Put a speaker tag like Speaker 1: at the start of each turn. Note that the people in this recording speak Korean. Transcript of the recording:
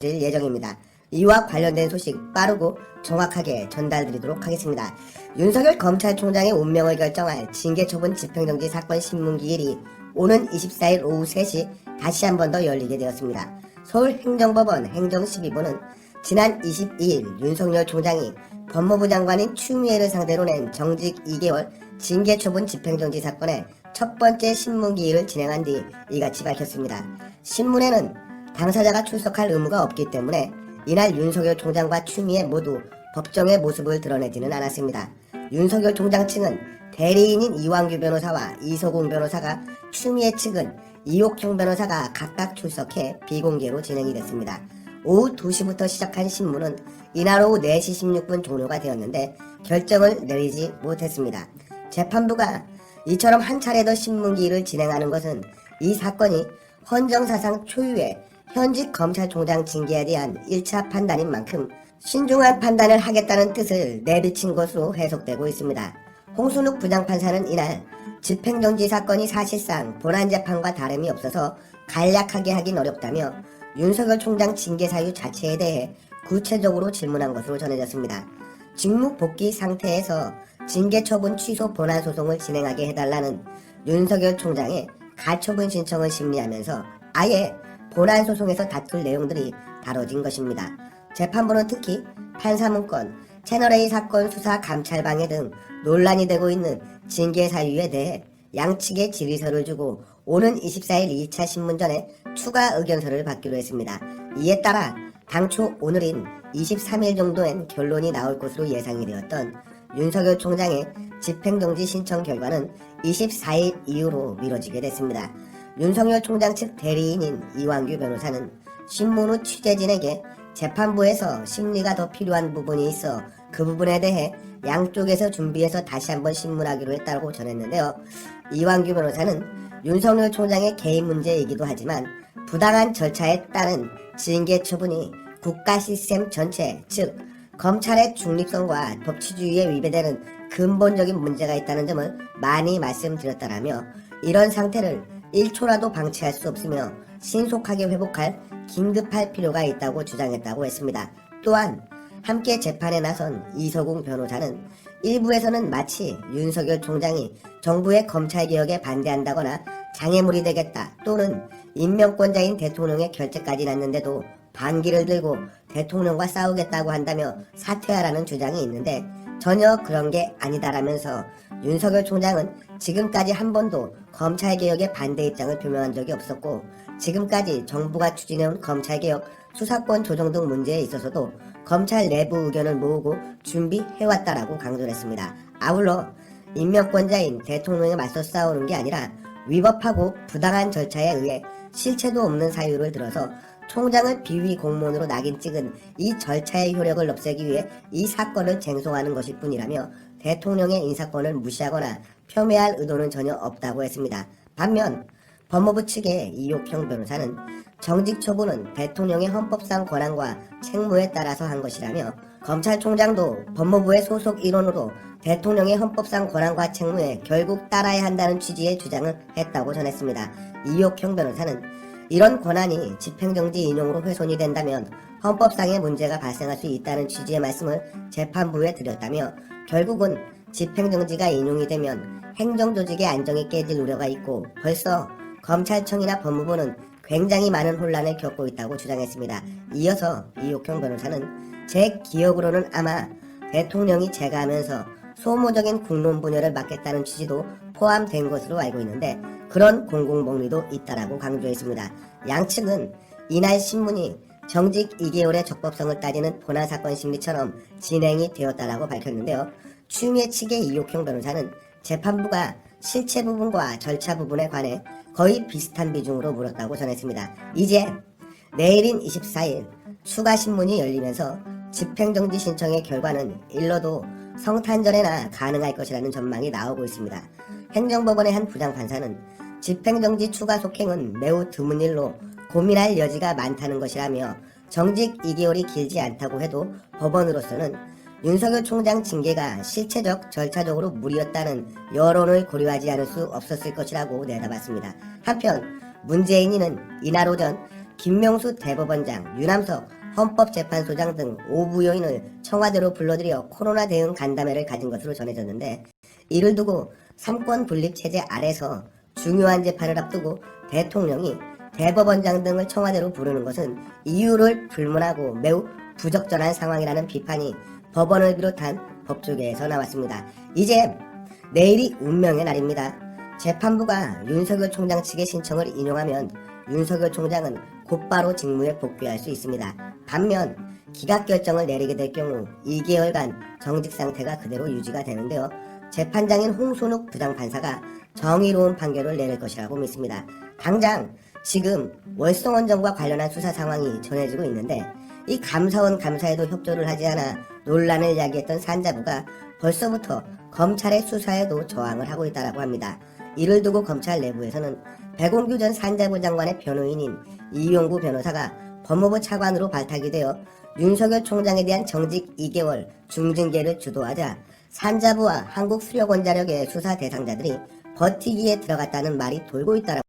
Speaker 1: 예정입니다. 이와 관련된 소식 빠르고 정확하게 전달드리도록 하겠습니다. 윤석열 검찰총장의 운명을 결정할 징계처분 집행정지 사건 신문기일이 오는 24일 오후 3시 다시 한 번 더 열리게 되었습니다. 서울행정법원 행정12부는 지난 22일 윤석열 총장이 법무부 장관인 추미애를 상대로 낸 정직 2개월 징계처분 집행정지 사건의 첫 번째 신문기일을 진행한 뒤 이같이 밝혔습니다. 신문에는 당사자가 출석할 의무가 없기 때문에 이날 윤석열 총장과 추미애 모두 법정의 모습을 드러내지는 않았습니다. 윤석열 총장 측은 대리인인 이완규 변호사와 이소공 변호사가, 추미애 측은 이옥형 변호사가 각각 출석해 비공개로 진행이 됐습니다. 오후 2시부터 시작한 신문은 이날 오후 4시 16분 종료가 되었는데 결정을 내리지 못했습니다. 재판부가 이처럼 한 차례 더 신문기일을 진행하는 것은 이 사건이 헌정사상 초유의 현직 검찰총장 징계에 대한 1차 판단인 만큼 신중한 판단을 하겠다는 뜻을 내비친 것으로 해석되고 있습니다. 홍순욱 부장판사는 이날 집행정지 사건이 사실상 본안재판과 다름이 없어서 간략하게 하긴 어렵다며 윤석열 총장 징계 사유 자체에 대해 구체적으로 질문한 것으로 전해졌습니다. 직무 복귀 상태에서 징계 처분 취소 본안 소송을 진행하게 해달라는 윤석열 총장의 가처분 신청을 심리하면서 아예 본안 소송에서 다툴 내용들이 다뤄진 것입니다. 재판부는 특히 판사문건, 채널A 사건 수사 감찰방해 등 논란이 되고 있는 징계 사유에 대해 양측에 질의서를 주고 오는 24일 2차 신문전에 추가 의견서를 받기로 했습니다. 이에 따라 당초 오늘인 23일 정도엔 결론이 나올 것으로 예상이 되었던 윤석열 총장의 집행정지 신청 결과는 24일 이후로 미뤄지게 됐습니다. 윤석열 총장 측 대리인인 이완규 변호사는 신문 후 취재진에게 재판부에서 심리가 더 필요한 부분이 있어 그 부분에 대해 양쪽에서 준비해서 다시 한번 신문하기로 했다고 전했는데요. 이완규 변호사는 윤석열 총장의 개인 문제이기도 하지만 부당한 절차에 따른 징계 처분이 국가 시스템 전체, 즉 검찰의 중립성과 법치주의에 위배되는 근본적인 문제가 있다는 점을 많이 말씀드렸다라며 이런 상태를 1초라도 방치할 수 없으며 신속하게 회복할 긴급할 필요가 있다고 주장했다고 했습니다. 또한 함께 재판에 나선 이소공 변호사는 일부에서는 마치 윤석열 총장이 정부의 검찰개혁에 반대한다거나 장애물이 되겠다 또는 임명권자인 대통령의 결재까지 났는데도 반기를 들고 대통령과 싸우겠다고 한다며 사퇴하라는 주장이 있는데 전혀 그런 게 아니다라면서 윤석열 총장은 지금까지 한 번도 검찰개혁에 반대 입장을 표명한 적이 없었고 지금까지 정부가 추진해온 검찰개혁, 수사권 조정 등 문제에 있어서도 검찰 내부 의견을 모으고 준비해왔다라고 강조를 했습니다. 아울러 임명권자인 대통령에 맞서 싸우는 게 아니라 위법하고 부당한 절차에 의해 실체도 없는 사유를 들어서 총장을 비위 공무원으로 낙인 찍은 이 절차의 효력을 없애기 위해 이 사건을 쟁송하는 것일 뿐이라며 대통령의 인사권을 무시하거나 폄훼할 의도는 전혀 없다고 했습니다. 반면 법무부 측의 이옥형 변호사는 정직 처분은 대통령의 헌법상 권한과 책무에 따라서 한 것이라며 검찰총장도 법무부의 소속 일원으로 대통령의 헌법상 권한과 책무에 결국 따라야 한다는 취지의 주장을 했다고 전했습니다. 이옥형 변호사는 이런 권한이 집행정지 인용으로 훼손이 된다면 헌법상의 문제가 발생할 수 있다는 취지의 말씀을 재판부에 드렸다며 결국은 집행정지가 인용이 되면 행정조직의 안정이 깨질 우려가 있고 벌써 검찰청이나 법무부는 굉장히 많은 혼란을 겪고 있다고 주장했습니다. 이어서 이옥형 변호사는 제 기억으로는 아마 대통령이 제가하면서 소모적인 국론 분열을 막겠다는 취지도 포함된 것으로 알고 있는데 그런 공공복리도 있다라고 강조했습니다. 양측은 이날 신문이 정직 2개월의 적법성을 따지는 본안사건 심리처럼 진행이 되었다라고 밝혔는데요. 추미애 측의 이옥형 변호사는 재판부가 실체 부분과 절차 부분에 관해 거의 비슷한 비중으로 물었다고 전했습니다. 이제 내일인 24일 추가 신문이 열리면서 집행정지 신청의 결과는 일러도 성탄절에나 가능할 것이라는 전망이 나오고 있습니다. 행정법원의 한 부장판사는 집행정지 추가 속행은 매우 드문 일로 고민할 여지가 많다는 것이라며 정직 2개월이 길지 않다고 해도 법원으로서는 윤석열 총장 징계가 실체적 절차적으로 무리였다는 여론을 고려하지 않을 수 없었을 것이라고 내다봤습니다. 한편 문재인이는 이날 오전 김명수 대법원장, 유남석 헌법재판소장 등 5부 요인을 청와대로 불러들여 코로나 대응 간담회를 가진 것으로 전해졌는데, 이를 두고 삼권 분립 체제 아래서 중요한 재판을 앞두고 대통령이 대법원장 등을 청와대로 부르는 것은 이유를 불문하고 매우 부적절한 상황이라는 비판이 법원을 비롯한 법조계에서 나왔습니다. 이제 내일이 운명의 날입니다. 재판부가 윤석열 총장 측의 신청을 인용하면 윤석열 총장은 곧바로 직무에 복귀할 수 있습니다. 반면 기각 결정을 내리게 될 경우 2개월간 정직 상태가 그대로 유지가 되는데요. 재판장인 홍순욱 부장판사가 정의로운 판결을 내릴 것이라고 믿습니다. 당장 지금 월성원 정과 관련한 수사 상황이 전해지고 있는데, 이 감사원 감사에도 협조를 하지 않아 논란을 야기했던 산자부가 벌써부터 검찰의 수사에도 저항을 하고 있다고 합니다. 이를 두고 검찰 내부에서는 백운규 전 산자부 장관의 변호인인 이용구 변호사가 법무부 차관으로 발탁이 되어 윤석열 총장에 대한 정직 2개월 중징계를 주도하자 산자부와 한국수력원자력의 수사 대상자들이 버티기에 들어갔다는 말이 돌고 있다라고